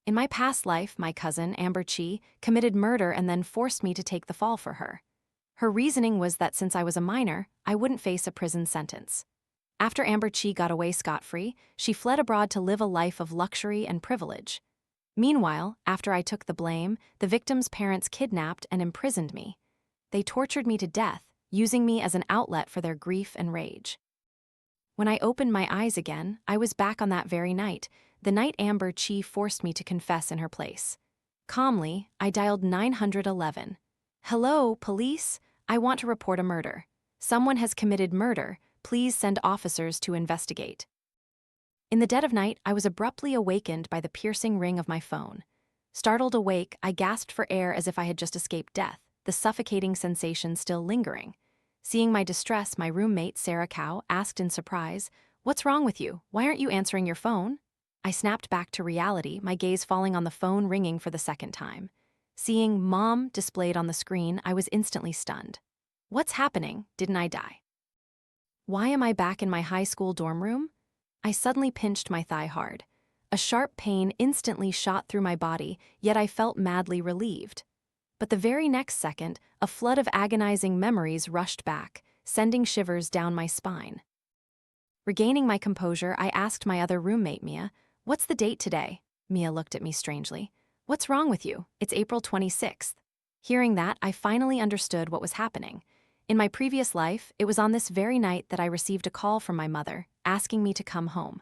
In my past life, my cousin, Amber Chi, committed murder and then forced me to take the fall for her. Her reasoning was that since I was a minor, I wouldn't face a prison sentence. After Amber Chi got away scot-free, she fled abroad to live a life of luxury and privilege. Meanwhile, after I took the blame, the victim's parents kidnapped and imprisoned me. They tortured me to death, using me as an outlet for their grief and rage. When I opened my eyes again, I was back on that very night, the night Amber Chi forced me to confess in her place. Calmly, I dialed 911. "Hello, police? I want to report a murder. Someone has committed murder. Please send officers to investigate." In the dead of night, I was abruptly awakened by the piercing ring of my phone. Startled awake, I gasped for air as if I had just escaped death, the suffocating sensation still lingering. Seeing my distress, my roommate, Sarah Cow, asked in surprise, "What's wrong with you? Why aren't you answering your phone?" I snapped back to reality, my gaze falling on the phone ringing for the second time. Seeing "Mom" displayed on the screen, I was instantly stunned. What's happening? Didn't I die? Why am I back in my high school dorm room? I suddenly pinched my thigh hard. A sharp pain instantly shot through my body, yet I felt madly relieved. But the very next second, a flood of agonizing memories rushed back, sending shivers down my spine. Regaining my composure, I asked my other roommate, Mia, "What's the date today?" Mia looked at me strangely. "What's wrong with you? It's April 26th. Hearing that, I finally understood what was happening. In my previous life, it was on this very night that I received a call from my mother, asking me to come home.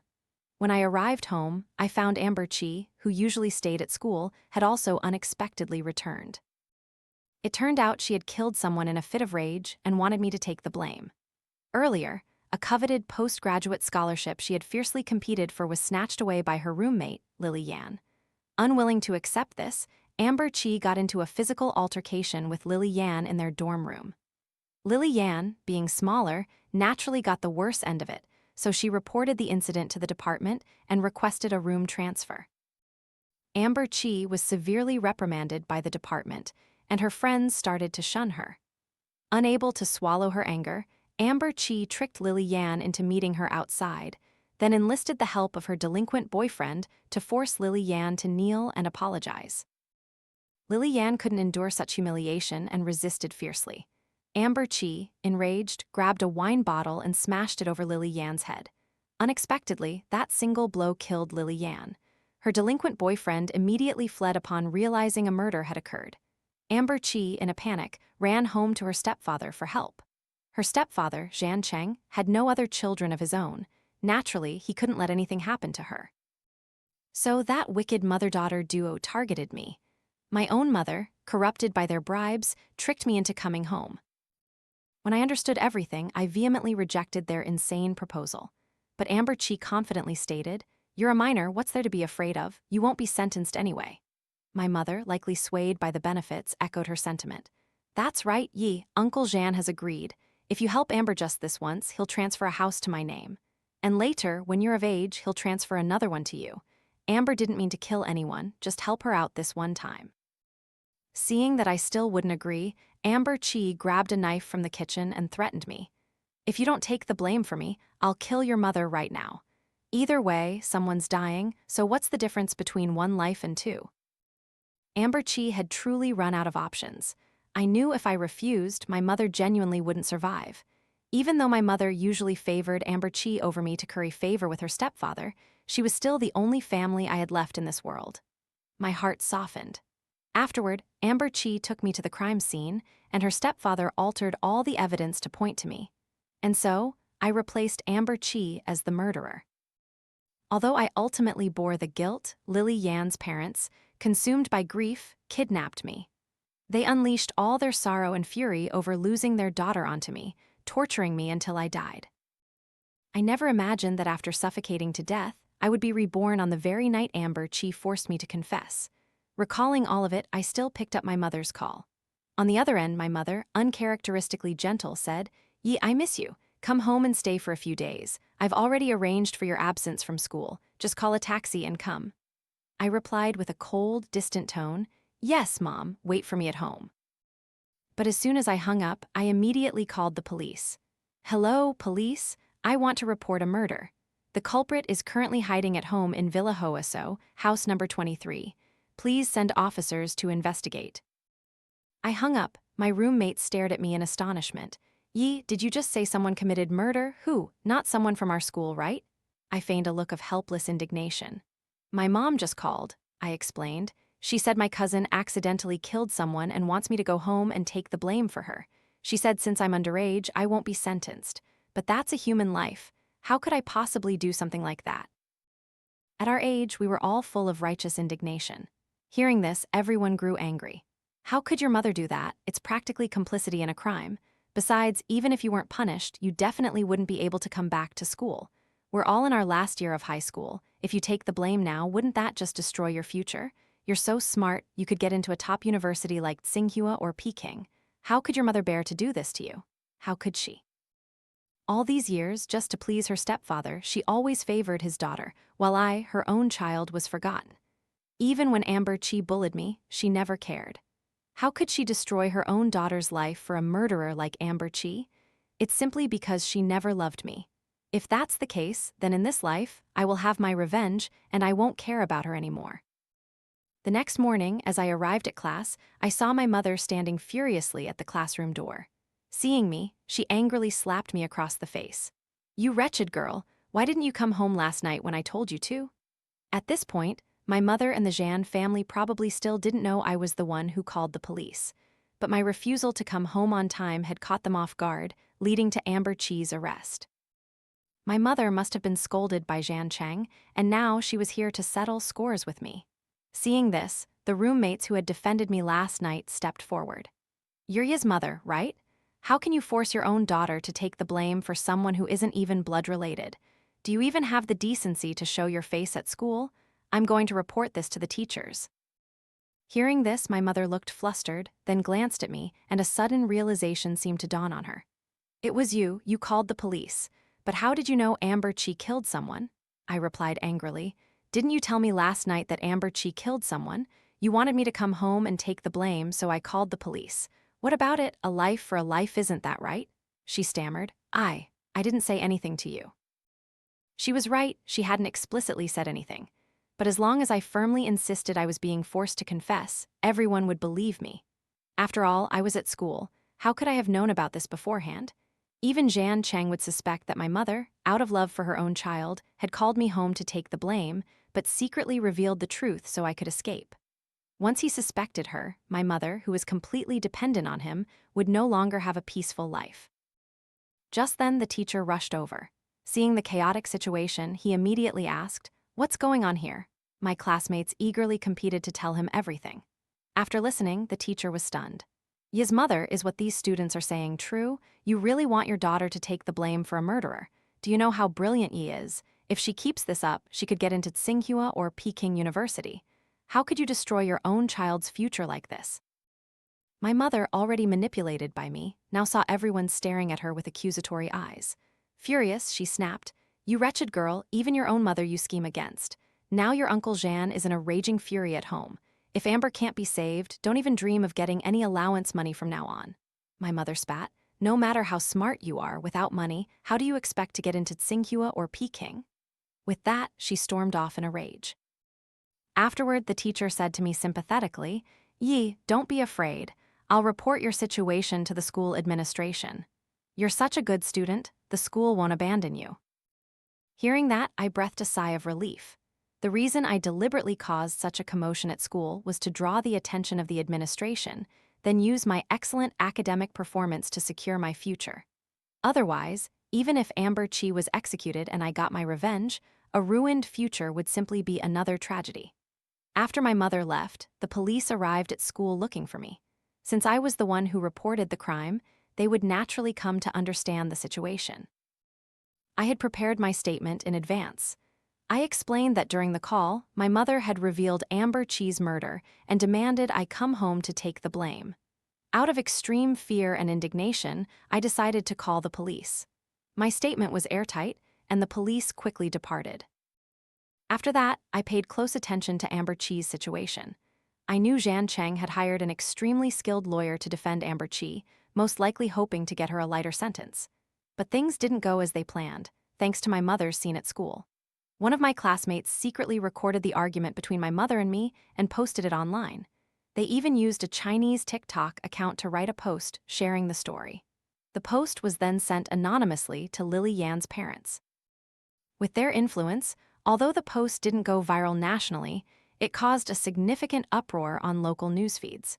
When I arrived home, I found Amber Chi, who usually stayed at school, had also unexpectedly returned. It turned out she had killed someone in a fit of rage and wanted me to take the blame. Earlier, a coveted postgraduate scholarship she had fiercely competed for was snatched away by her roommate, Lily Yan. Unwilling to accept this, Amber Chi got into a physical altercation with Lily Yan in their dorm room. Lily Yan, being smaller, naturally got the worse end of it, so she reported the incident to the department and requested a room transfer. Amber Chi was severely reprimanded by the department, and her friends started to shun her. Unable to swallow her anger, Amber Chi tricked Lily Yan into meeting her outside, then enlisted the help of her delinquent boyfriend to force Lily Yan to kneel and apologize. Lily Yan couldn't endure such humiliation and resisted fiercely. Amber Chi, enraged, grabbed a wine bottle and smashed it over Lily Yan's head. Unexpectedly, that single blow killed Lily Yan. Her delinquent boyfriend immediately fled upon realizing a murder had occurred. Amber Chi, in a panic, ran home to her stepfather for help. Her stepfather, Zhan Cheng, had no other children of his own. Naturally, he couldn't let anything happen to her. So that wicked mother-daughter duo targeted me. My own mother, corrupted by their bribes, tricked me into coming home. When I understood everything, I vehemently rejected their insane proposal. But Amber Chi confidently stated, "You're a minor, what's there to be afraid of? You won't be sentenced anyway." My mother, likely swayed by the benefits, echoed her sentiment. "That's right, Yi, Uncle Zhan has agreed. If you help Amber just this once, he'll transfer a house to my name. And later, when you're of age, he'll transfer another one to you. Amber didn't mean to kill anyone, just help her out this one time." Seeing that I still wouldn't agree, Amber Chi grabbed a knife from the kitchen and threatened me. "If you don't take the blame for me, I'll kill your mother right now. Either way, someone's dying, so what's the difference between one life and two?" Amber Chi had truly run out of options. I knew if I refused, my mother genuinely wouldn't survive. Even though my mother usually favored Amber Chi over me to curry favor with her stepfather, she was still the only family I had left in this world. My heart softened. Afterward, Amber Chi took me to the crime scene, and her stepfather altered all the evidence to point to me. And so, I replaced Amber Chi as the murderer. Although I ultimately bore the guilt, Lily Yan's parents, consumed by grief, kidnapped me. They unleashed all their sorrow and fury over losing their daughter onto me, torturing me until I died. I never imagined that after suffocating to death, I would be reborn on the very night Amber Chi forced me to confess. Recalling all of it, I still picked up my mother's call. On the other end, my mother, uncharacteristically gentle, said, "Yi, I miss you. Come home and stay for a few days. I've already arranged for your absence from school. Just call a taxi and come." I replied with a cold, distant tone, "Yes, Mom, wait for me at home." But as soon as I hung up, I immediately called the police. "Hello, police? I want to report a murder." The culprit is currently hiding at home in Villa Hoaso, house number 23. Please send officers to investigate. I hung up. My roommate stared at me in astonishment. Yi, did you just say someone committed murder? Who? Not someone from our school, right? I feigned a look of helpless indignation. My mom just called, I explained. She said my cousin accidentally killed someone and wants me to go home and take the blame for her. She said since I'm underage, I won't be sentenced. But that's a human life. How could I possibly do something like that? At our age, we were all full of righteous indignation. Hearing this, everyone grew angry. How could your mother do that? It's practically complicity in a crime. Besides, even if you weren't punished, you definitely wouldn't be able to come back to school. We're all in our last year of high school. If you take the blame now, wouldn't that just destroy your future? You're so smart, you could get into a top university like Tsinghua or Peking. How could your mother bear to do this to you? How could she? All these years, just to please her stepfather, she always favored his daughter, while I, her own child, was forgotten. Even when Amber Chi bullied me, she never cared. How could she destroy her own daughter's life for a murderer like Amber Chi? It's simply because she never loved me. If that's the case, then in this life, I will have my revenge and I won't care about her anymore. The next morning, as I arrived at class, I saw my mother standing furiously at the classroom door. Seeing me, she angrily slapped me across the face. You wretched girl, why didn't you come home last night when I told you to? At this point, my mother and the Zhan family probably still didn't know I was the one who called the police. But my refusal to come home on time had caught them off guard, leading to Amber Chi's arrest. My mother must have been scolded by Zhan Cheng, and now she was here to settle scores with me. Seeing this, the roommates who had defended me last night stepped forward. You're Yi's mother, right? How can you force your own daughter to take the blame for someone who isn't even blood-related? Do you even have the decency to show your face at school? I'm going to report this to the teachers. Hearing this, my mother looked flustered, then glanced at me, and a sudden realization seemed to dawn on her. It was you called the police. But how did you know Amber Chi killed someone? I replied angrily. Didn't you tell me last night that Amber Chi killed someone? You wanted me to come home and take the blame, so I called the police. What about it? A life for a life, isn't that right? She stammered. I didn't say anything to you. She was right, she hadn't explicitly said anything. But as long as I firmly insisted I was being forced to confess, everyone would believe me. After all, I was at school. How could I have known about this beforehand? Even Zhan Cheng would suspect that my mother, out of love for her own child, had called me home to take the blame, but secretly revealed the truth so I could escape. Once he suspected her, my mother, who was completely dependent on him, would no longer have a peaceful life. Just then, the teacher rushed over. Seeing the chaotic situation, he immediately asked, "What's going on here?" My classmates eagerly competed to tell him everything. After listening, the teacher was stunned. Yi's mother, is what these students are saying true? You really want your daughter to take the blame for a murderer? Do you know how brilliant Yi is? If she keeps this up, she could get into Tsinghua or Peking University. How could you destroy your own child's future like this? My mother, already manipulated by me, now saw everyone staring at her with accusatory eyes. Furious, she snapped, "You wretched girl, even your own mother you scheme against. Now your Uncle Zhan is in a raging fury at home. If Amber can't be saved, don't even dream of getting any allowance money from now on." My mother spat. No matter how smart you are, without money, how do you expect to get into Tsinghua or Peking? With that, she stormed off in a rage. Afterward, the teacher said to me sympathetically, "Yi, don't be afraid. I'll report your situation to the school administration. You're such a good student, the school won't abandon you." Hearing that, I breathed a sigh of relief. The reason I deliberately caused such a commotion at school was to draw the attention of the administration, then use my excellent academic performance to secure my future. Otherwise, even if Amber Chi was executed and I got my revenge, a ruined future would simply be another tragedy. After my mother left, the police arrived at school looking for me. Since I was the one who reported the crime, they would naturally come to understand the situation. I had prepared my statement in advance. I explained that during the call, my mother had revealed Amber Chi's murder and demanded I come home to take the blame. Out of extreme fear and indignation, I decided to call the police. My statement was airtight, and the police quickly departed. After that, I paid close attention to Amber Chi's situation. I knew Zhan Cheng had hired an extremely skilled lawyer to defend Amber Chi, most likely hoping to get her a lighter sentence. But things didn't go as they planned. thanks to my mother's scene at school. One of my classmates secretly recorded the argument between my mother and me and posted it online. They even used a Chinese TikTok account to write a post sharing the story. The post was then sent anonymously to Lily Yan's parents. With their influence, although the post didn't go viral nationally, it caused a significant uproar on local news feeds.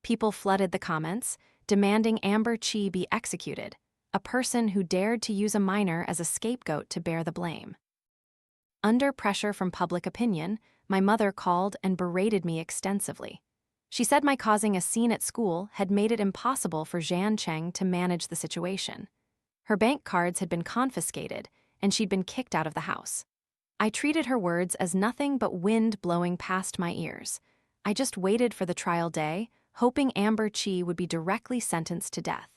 People flooded the comments, demanding Amber Chi be executed, a person who dared to use a minor as a scapegoat to bear the blame. Under pressure from public opinion, my mother called and berated me extensively. She said my causing a scene at school had made it impossible for Zhan Cheng to manage the situation. Her bank cards had been confiscated, and she'd been kicked out of the house. I treated her words as nothing but wind blowing past my ears. I just waited for the trial day, hoping Amber Chi would be directly sentenced to death.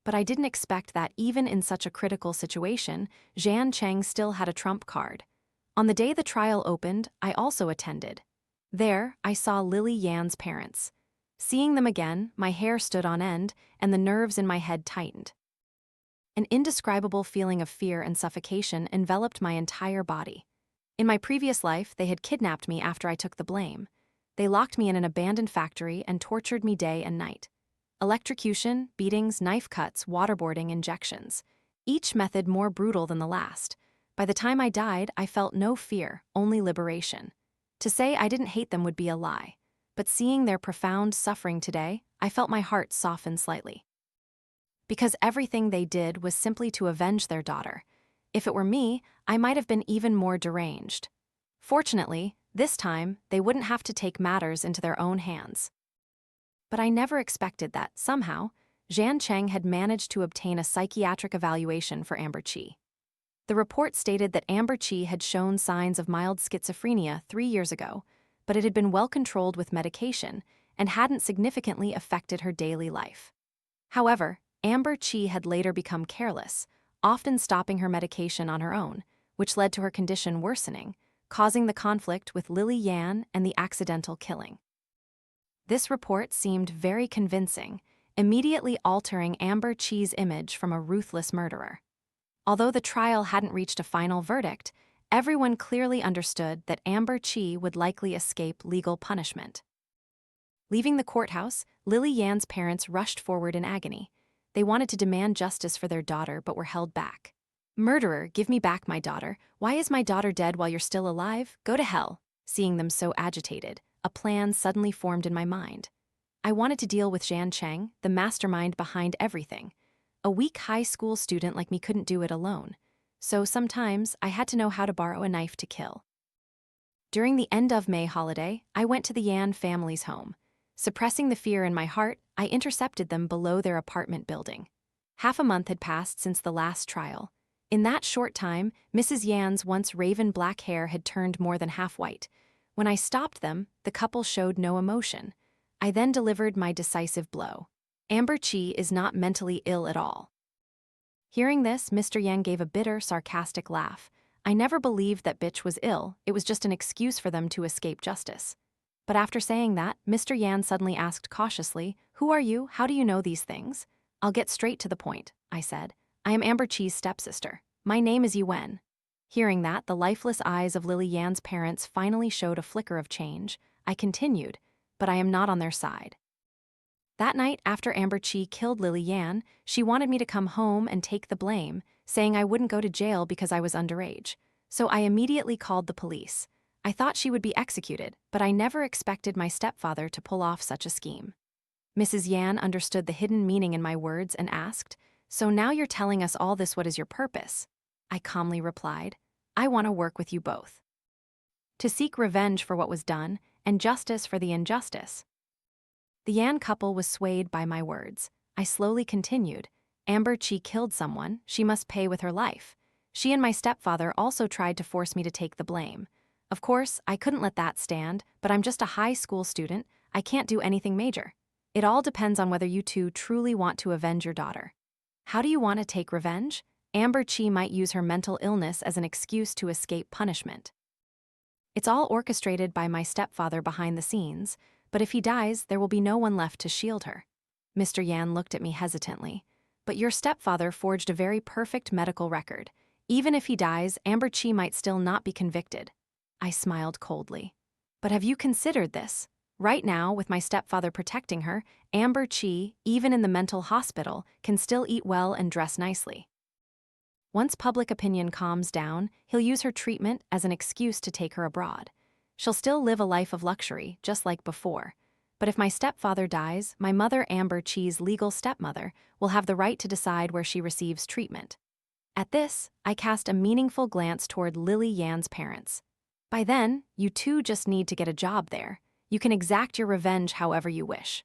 But I didn't expect that even in such a critical situation, Zhan Cheng still had a trump card. On the day the trial opened, I also attended. There, I saw Lily Yan's parents. Seeing them again, my hair stood on end, and the nerves in my head tightened. An indescribable feeling of fear and suffocation enveloped my entire body. In my previous life, they had kidnapped me after I took the blame. They locked me in an abandoned factory and tortured me day and night. Electrocution, beatings, knife cuts, waterboarding, injections. Each method more brutal than the last. By the time I died, I felt no fear, only liberation. To say I didn't hate them would be a lie. But seeing their profound suffering today, I felt my heart soften slightly. Because everything they did was simply to avenge their daughter. If it were me, I might have been even more deranged. Fortunately, this time, they wouldn't have to take matters into their own hands. But I never expected that, somehow, Zhan Cheng had managed to obtain a psychiatric evaluation for Amber Chi. The report stated that Amber Chi had shown signs of mild schizophrenia 3 years ago, but it had been well controlled with medication and hadn't significantly affected her daily life. However, Amber Chi had later become careless, often stopping her medication on her own, which led to her condition worsening, causing the conflict with Lily Yan and the accidental killing. This report seemed very convincing, immediately altering Amber Chi's image from a ruthless murderer. Although the trial hadn't reached a final verdict, everyone clearly understood that Amber Chi would likely escape legal punishment. Leaving the courthouse, Lily Yan's parents rushed forward in agony. They wanted to demand justice for their daughter but were held back. "Murderer, give me back my daughter. Why is my daughter dead while you're still alive? Go to hell." Seeing them so agitated, a plan suddenly formed in my mind. I wanted to deal with Zhan Cheng, the mastermind behind everything. A weak high school student like me couldn't do it alone, so sometimes I had to know how to borrow a knife to kill. During the end of May holiday, I went to the Yan family's home. Suppressing the fear in my heart, I intercepted them below their apartment building. Half a month had passed since the last trial. In that short time, Mrs. Yan's once raven black hair had turned more than half white. When I stopped them, the couple showed no emotion. I then delivered my decisive blow. Amber Chi is not mentally ill at all. Hearing this, Mr. Yan gave a bitter, sarcastic laugh. I never believed that bitch was ill, it was just an excuse for them to escape justice. But after saying that, Mr. Yan suddenly asked cautiously, "Who are you? How do you know these things?" "I'll get straight to the point," I said. "I am Amber Chi's stepsister. My name is Yuen." Hearing that, the lifeless eyes of Lily Yan's parents finally showed a flicker of change. I continued, "But I am not on their side." That night, after Amber Chi killed Lily Yan, she wanted me to come home and take the blame, saying I wouldn't go to jail because I was underage. So I immediately called the police. I thought she would be executed, but I never expected my stepfather to pull off such a scheme. Mrs. Yan understood the hidden meaning in my words and asked, "So now you're telling us all this, what is your purpose?" I calmly replied, "I want to work with you both. To seek revenge for what was done and justice for the injustice." The Yan couple was swayed by my words. I slowly continued, "Amber Chi killed someone, she must pay with her life. She and my stepfather also tried to force me to take the blame. Of course, I couldn't let that stand, but I'm just a high school student, I can't do anything major. It all depends on whether you two truly want to avenge your daughter. How do you want to take revenge? Amber Chi might use her mental illness as an excuse to escape punishment. It's all orchestrated by my stepfather behind the scenes, but if he dies, there will be no one left to shield her." Mr. Yan looked at me hesitantly. "But your stepfather forged a very perfect medical record. Even if he dies, Amber Chi might still not be convicted. I smiled coldly. But have you considered this? Right now, with my stepfather protecting her, Amber Chi, even in the mental hospital, can still eat well and dress nicely. Once public opinion calms down, he'll use her treatment as an excuse to take her abroad. She'll still live a life of luxury, just like before. But if my stepfather dies, my mother, Amber Chi's legal stepmother, will have the right to decide where she receives treatment. At this, I cast a meaningful glance toward Lily Yan's parents. By then, you two just need to get a job there. You can exact your revenge however you wish.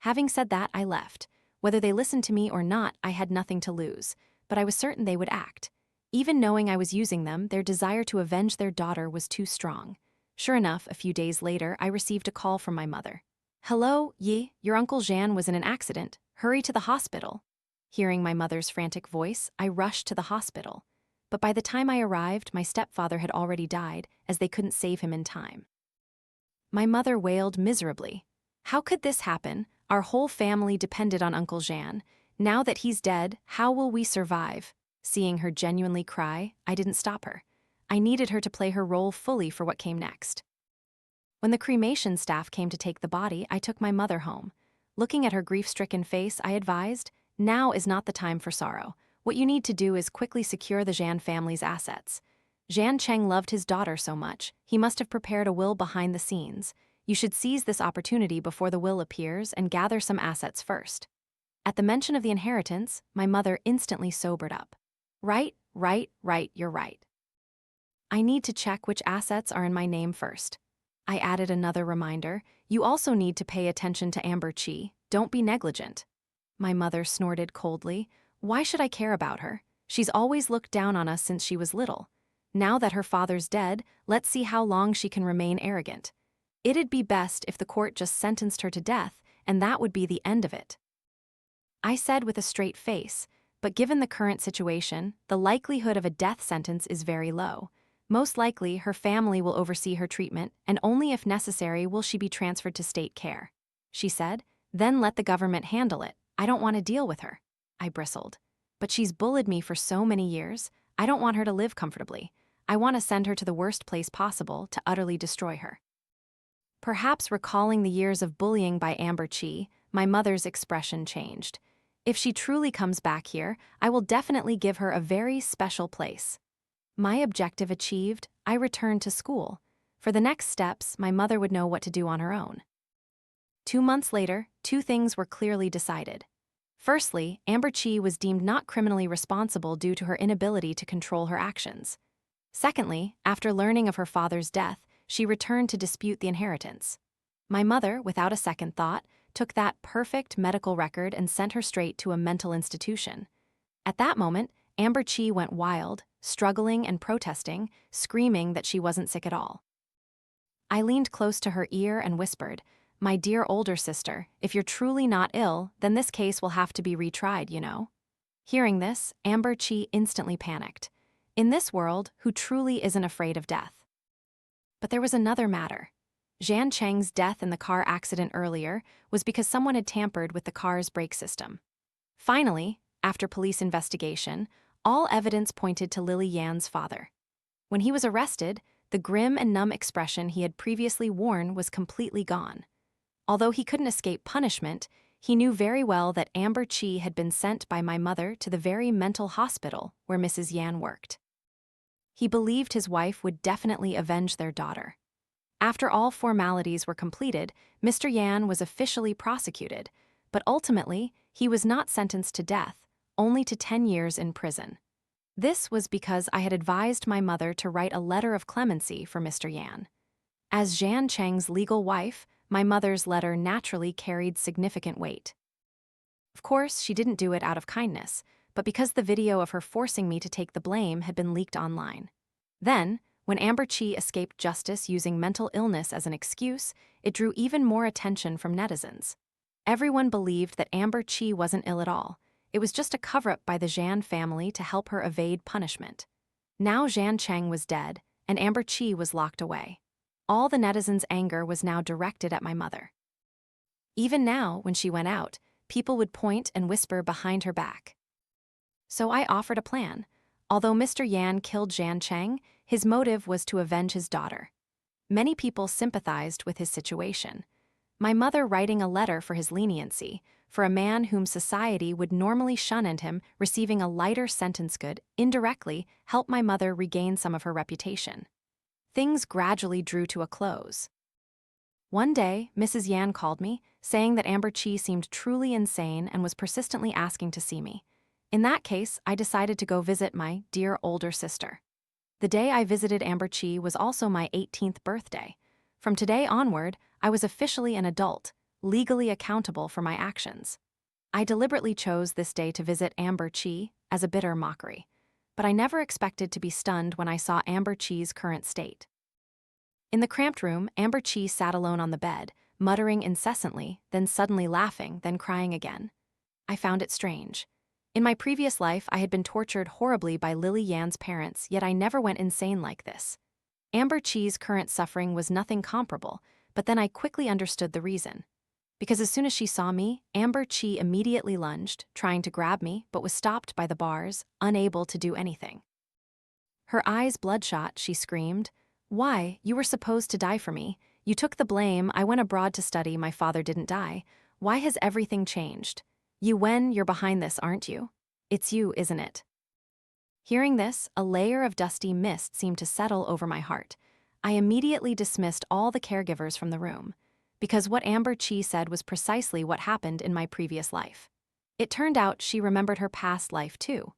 Having said that, I left. Whether they listened to me or not, I had nothing to lose, but I was certain they would act. Even knowing I was using them, their desire to avenge their daughter was too strong. Sure enough, a few days later, I received a call from my mother. "Hello, Yi, your Uncle Jean was in an accident. Hurry to the hospital." Hearing my mother's frantic voice, I rushed to the hospital. But by the time I arrived, my stepfather had already died, as they couldn't save him in time. My mother wailed miserably. How could this happen? Our whole family depended on Uncle Jean. Now that he's dead, how will we survive? Seeing her genuinely cry, I didn't stop her. I needed her to play her role fully for what came next. When the cremation staff came to take the body, I took my mother home. Looking at her grief-stricken face, I advised, "Now is not the time for sorrow. What you need to do is quickly secure the Jean family's assets. Jean Cheng loved his daughter so much, he must have prepared a will behind the scenes. You should seize this opportunity before the will appears and gather some assets first." At the mention of the inheritance, my mother instantly sobered up. Right, you're right. I need to check which assets are in my name first. I added another reminder, you also need to pay attention to Amber Chi, don't be negligent. My mother snorted coldly, why should I care about her? She's always looked down on us since she was little. Now that her father's dead, let's see how long she can remain arrogant. It'd be best if the court just sentenced her to death, and that would be the end of it. I said with a straight face, but given the current situation, the likelihood of a death sentence is very low. Most likely, her family will oversee her treatment, and only if necessary will she be transferred to state care. She said, then let the government handle it. I don't want to deal with her. I bristled. But she's bullied me for so many years. I don't want her to live comfortably. I want to send her to the worst place possible to utterly destroy her. Perhaps recalling the years of bullying by Amber Chi, my mother's expression changed. If she truly comes back here, I will definitely give her a very special place. My objective achieved, I returned to school. For the next steps, my mother would know what to do on her own. 2 months later, two things were clearly decided. Firstly, Amber Chi was deemed not criminally responsible due to her inability to control her actions. Secondly, after learning of her father's death, she returned to dispute the inheritance. My mother, without a second thought, took that perfect medical record and sent her straight to a mental institution. At that moment, Amber Chi went wild, struggling and protesting, screaming that she wasn't sick at all. I leaned close to her ear and whispered, "My dear older sister, if you're truly not ill, then this case will have to be retried, you know." Hearing this, Amber Chi instantly panicked. In this world, who truly isn't afraid of death? But there was another matter. Jean Cheng's death in the car accident earlier was because someone had tampered with the car's brake system. Finally, after police investigation, all evidence pointed to Lily Yan's father. When he was arrested, the grim and numb expression he had previously worn was completely gone. Although he couldn't escape punishment, he knew very well that Amber Chi had been sent by my mother to the very mental hospital where Mrs. Yan worked. He believed his wife would definitely avenge their daughter. After all formalities were completed, Mr. Yan was officially prosecuted, but ultimately, he was not sentenced to death, only to 10 years in prison. This was because I had advised my mother to write a letter of clemency for Mr. Yan. As Jean Cheng's legal wife, my mother's letter naturally carried significant weight. Of course, she didn't do it out of kindness, but because the video of her forcing me to take the blame had been leaked online. Then, when Amber Chi escaped justice using mental illness as an excuse, it drew even more attention from netizens. Everyone believed that Amber Chi wasn't ill at all. It was just a cover-up by the Jean family to help her evade punishment. Now Jean Cheng was dead, and Amber Chi was locked away. All the netizens' anger was now directed at my mother. Even now, when she went out, people would point and whisper behind her back. So I offered a plan. Although Mr. Yan killed Jian Cheng, his motive was to avenge his daughter. Many people sympathized with his situation. My mother writing a letter for his leniency, for a man whom society would normally shun and him receiving a lighter sentence could, indirectly, help my mother regain some of her reputation. Things gradually drew to a close. One day, Mrs. Yan called me, saying that Amber Chi seemed truly insane and was persistently asking to see me. In that case, I decided to go visit my dear older sister. The day I visited Amber Chi was also my 18th birthday. From today onward, I was officially an adult, legally accountable for my actions. I deliberately chose this day to visit Amber Chi as a bitter mockery, but I never expected to be stunned when I saw Amber Chi's current state. In the cramped room, Amber Chi sat alone on the bed, muttering incessantly, then suddenly laughing, then crying again. I found it strange. In my previous life, I had been tortured horribly by Lily Yan's parents, yet I never went insane like this. Amber Chi's current suffering was nothing comparable, but then I quickly understood the reason. Because as soon as she saw me, Amber Chi immediately lunged, trying to grab me, but was stopped by the bars, unable to do anything. Her eyes bloodshot, she screamed, "Why, you were supposed to die for me. You took the blame, I went abroad to study, my father didn't die. Why has everything changed? You're behind this, aren't you? It's you, isn't it?" Hearing this, a layer of dusty mist seemed to settle over my heart. I immediately dismissed all the caregivers from the room, because what Amber Chi said was precisely what happened in my previous life. It turned out she remembered her past life too.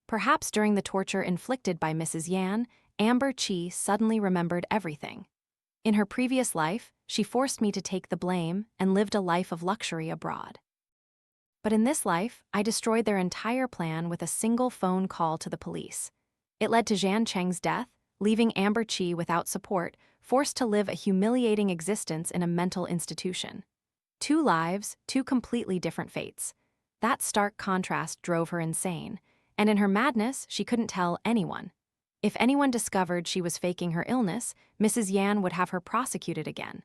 Perhaps during the torture inflicted by Mrs. Yan, Amber Chi suddenly remembered everything. In her previous life, she forced me to take the blame and lived a life of luxury abroad. But in this life, I destroyed their entire plan with a single phone call to the police. It led to Jian Cheng's death, leaving Amber Chi without support, forced to live a humiliating existence in a mental institution. 2 lives, 2 completely different fates. That stark contrast drove her insane, and in her madness, she couldn't tell anyone. If anyone discovered she was faking her illness, Mrs. Yan would have her prosecuted again.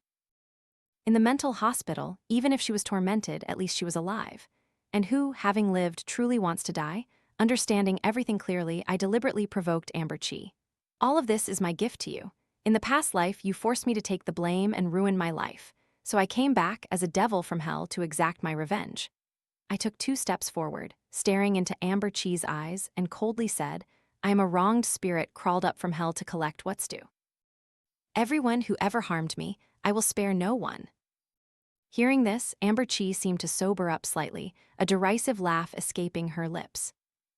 In the mental hospital, even if she was tormented, at least she was alive. And who, having lived, truly wants to die? Understanding everything clearly, I deliberately provoked Amber Chi. All of this is my gift to you. In the past life, you forced me to take the blame and ruin my life, so I came back as a devil from hell to exact my revenge. I took 2 steps forward, staring into Amber Chi's eyes, and coldly said, "I am a wronged spirit crawled up from hell to collect what's due. Everyone who ever harmed me, I will spare no one." Hearing this, Amber Chi seemed to sober up slightly, a derisive laugh escaping her lips.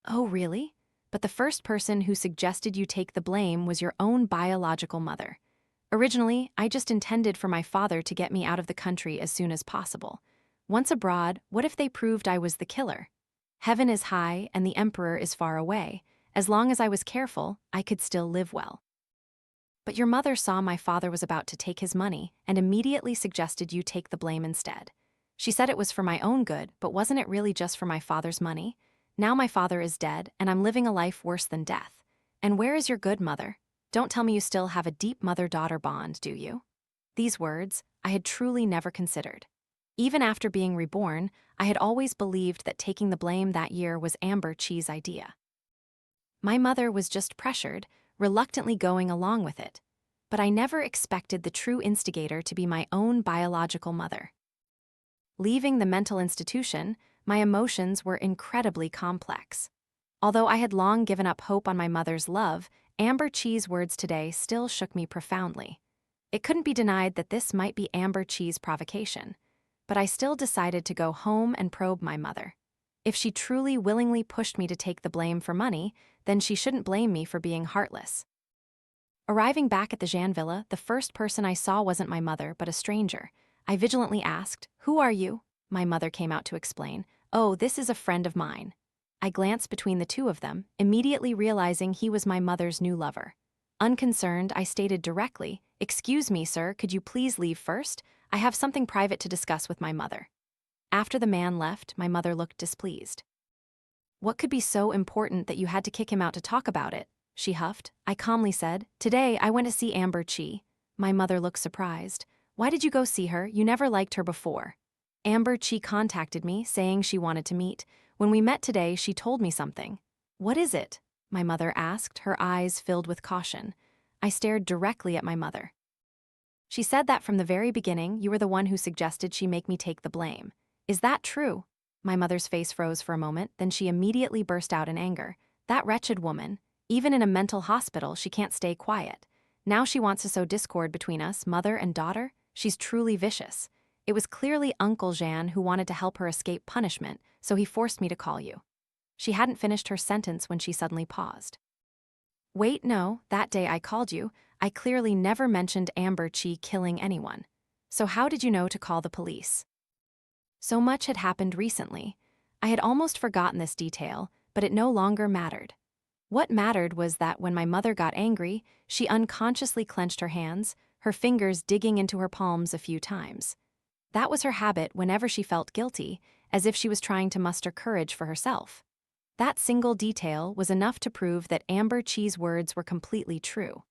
"Oh, really? But the first person who suggested you take the blame was your own biological mother. Originally, I just intended for my father to get me out of the country as soon as possible. Once abroad, what if they proved I was the killer? Heaven is high and the emperor is far away. As long as I was careful, I could still live well. But your mother saw my father was about to take his money and immediately suggested you take the blame instead. She said it was for my own good, but wasn't it really just for my father's money? Now my father is dead, and I'm living a life worse than death. And where is your good mother? Don't tell me you still have a deep mother-daughter bond, do you?" These words, I had truly never considered. Even after being reborn, I had always believed that taking the blame that year was Amber Chi's idea. My mother was just pressured, reluctantly going along with it. But I never expected the true instigator to be my own biological mother. Leaving the mental institution, my emotions were incredibly complex. Although I had long given up hope on my mother's love, Amber Chi's words today still shook me profoundly. It couldn't be denied that this might be Amber Chi's provocation, but I still decided to go home and probe my mother. If she truly willingly pushed me to take the blame for money, then she shouldn't blame me for being heartless. Arriving back at the Zhan villa, the first person I saw wasn't my mother, but a stranger. I vigilantly asked, "Who are you?" My mother came out to explain, "Oh, this is a friend of mine." I glanced between the 2 of them, immediately realizing he was my mother's new lover. Unconcerned, I stated directly, "Excuse me, sir, could you please leave first? I have something private to discuss with my mother." After the man left, my mother looked displeased. "What could be so important that you had to kick him out to talk about it?" she huffed. I calmly said, "Today I went to see Amber Chi." My mother looked surprised. "Why did you go see her? You never liked her before." "Amber Chi contacted me, saying she wanted to meet. When we met today, she told me something." "What is it?" my mother asked, her eyes filled with caution. I stared directly at my mother. She said that from the very beginning, you were the one who suggested she make me take the blame. Is that true? My mother's face froze for a moment, then she immediately burst out in anger. That wretched woman. Even in a mental hospital, she can't stay quiet. Now she wants to sow discord between us, mother and daughter? She's truly vicious. It was clearly Uncle Jean who wanted to help her escape punishment, so he forced me to call you. She hadn't finished her sentence when she suddenly paused. Wait, no, that day I called you, I clearly never mentioned Amber Chi killing anyone. So how did you know to call the police? So much had happened recently. I had almost forgotten this detail, but it no longer mattered. What mattered was that when my mother got angry, she unconsciously clenched her hands, her fingers digging into her palms a few times. That was her habit whenever she felt guilty, as if she was trying to muster courage for herself. That single detail was enough to prove that Amber Chi's words were completely true.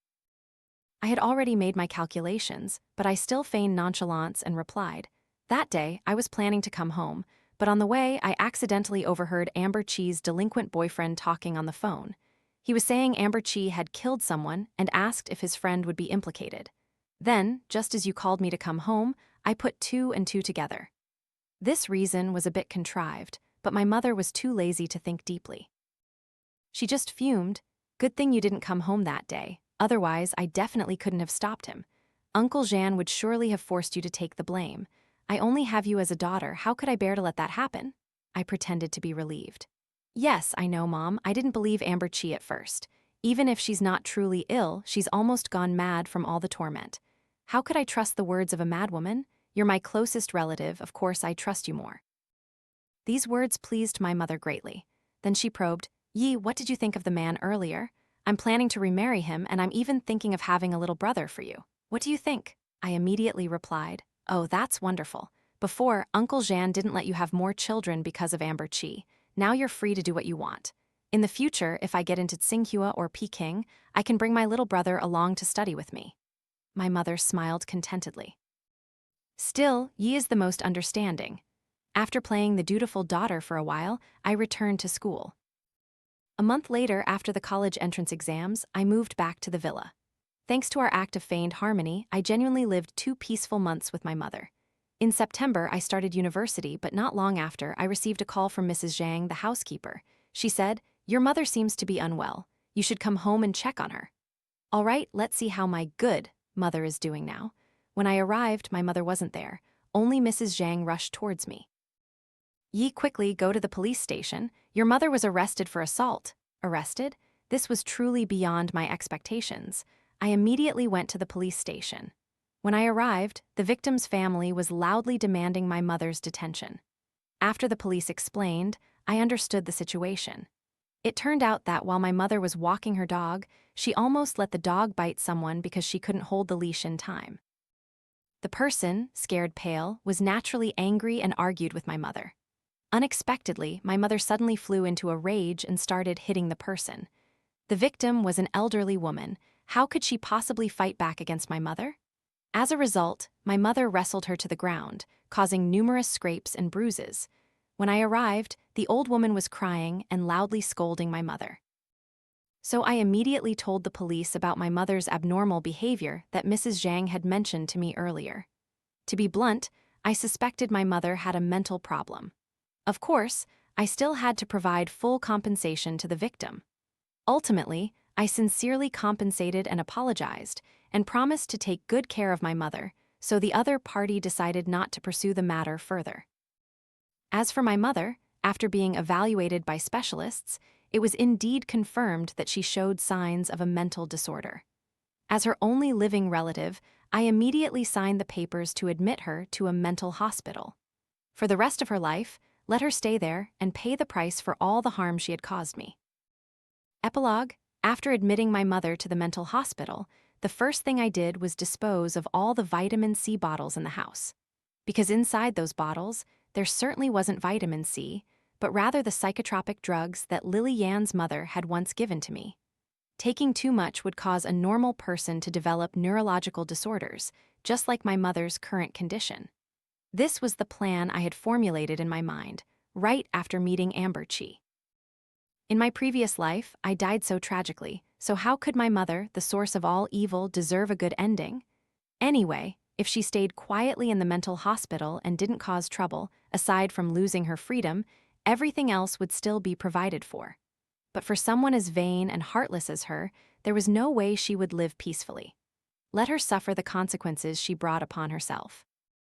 I had already made my calculations, but I still feigned nonchalance and replied, that day, I was planning to come home, but on the way, I accidentally overheard Amber Chi's delinquent boyfriend talking on the phone. He was saying Amber Chi had killed someone and asked if his friend would be implicated. Then, just as you called me to come home, I put two and two together. This reason was a bit contrived, but my mother was too lazy to think deeply. She just fumed. Good thing you didn't come home that day, otherwise I definitely couldn't have stopped him. Uncle Jean would surely have forced you to take the blame. I only have you as a daughter, how could I bear to let that happen? I pretended to be relieved. Yes, I know, Mom, I didn't believe Amber Chi at first. Even if she's not truly ill, she's almost gone mad from all the torment. How could I trust the words of a madwoman? You're my closest relative, of course I trust you more. These words pleased my mother greatly. Then she probed, Yi, what did you think of the man earlier? I'm planning to remarry him, and I'm even thinking of having a little brother for you. What do you think? I immediately replied, oh, that's wonderful. Before, Uncle Jean didn't let you have more children because of Amber Chi. Now you're free to do what you want. In the future, if I get into Tsinghua or Peking, I can bring my little brother along to study with me. My mother smiled contentedly. Still, Yi is the most understanding. After playing the dutiful daughter for a while, I returned to school. A month later, after the college entrance exams, I moved back to the villa. Thanks to our act of feigned harmony, I genuinely lived 2 peaceful months with my mother. In September, I started university, but not long after, I received a call from Mrs. Zhang, the housekeeper. She said, your mother seems to be unwell. You should come home and check on her. All right, let's see how my good mother is doing now. When I arrived, my mother wasn't there. Only Mrs. Zhang rushed towards me. Yi, quickly go to the police station. Your mother was arrested for assault. Arrested? This was truly beyond my expectations. I immediately went to the police station. When I arrived, the victim's family was loudly demanding my mother's detention. After the police explained, I understood the situation. It turned out that while my mother was walking her dog, she almost let the dog bite someone because she couldn't hold the leash in time. The person, scared pale, was naturally angry and argued with my mother. Unexpectedly, my mother suddenly flew into a rage and started hitting the person. The victim was an elderly woman. How could she possibly fight back against my mother? As a result, my mother wrestled her to the ground, causing numerous scrapes and bruises. When I arrived, the old woman was crying and loudly scolding my mother. So I immediately told the police about my mother's abnormal behavior that Mrs. Zhang had mentioned to me earlier. To be blunt, I suspected my mother had a mental problem. Of course, I still had to provide full compensation to the victim. Ultimately, I sincerely compensated and apologized, and promised to take good care of my mother, so the other party decided not to pursue the matter further. As for my mother, after being evaluated by specialists, it was indeed confirmed that she showed signs of a mental disorder. As her only living relative, I immediately signed the papers to admit her to a mental hospital. For the rest of her life, let her stay there and pay the price for all the harm she had caused me. Epilogue: after admitting my mother to the mental hospital, the first thing I did was dispose of all the vitamin C bottles in the house. Because inside those bottles, there certainly wasn't vitamin C, but rather the psychotropic drugs that Lily Yan's mother had once given to me. Taking too much would cause a normal person to develop neurological disorders, just like my mother's current condition. This was the plan I had formulated in my mind, right after meeting Amber Chi. In my previous life, I died so tragically, so how could my mother, the source of all evil, deserve a good ending? Anyway, if she stayed quietly in the mental hospital and didn't cause trouble, aside from losing her freedom, everything else would still be provided for. But for someone as vain and heartless as her, there was no way she would live peacefully. Let her suffer the consequences she brought upon herself.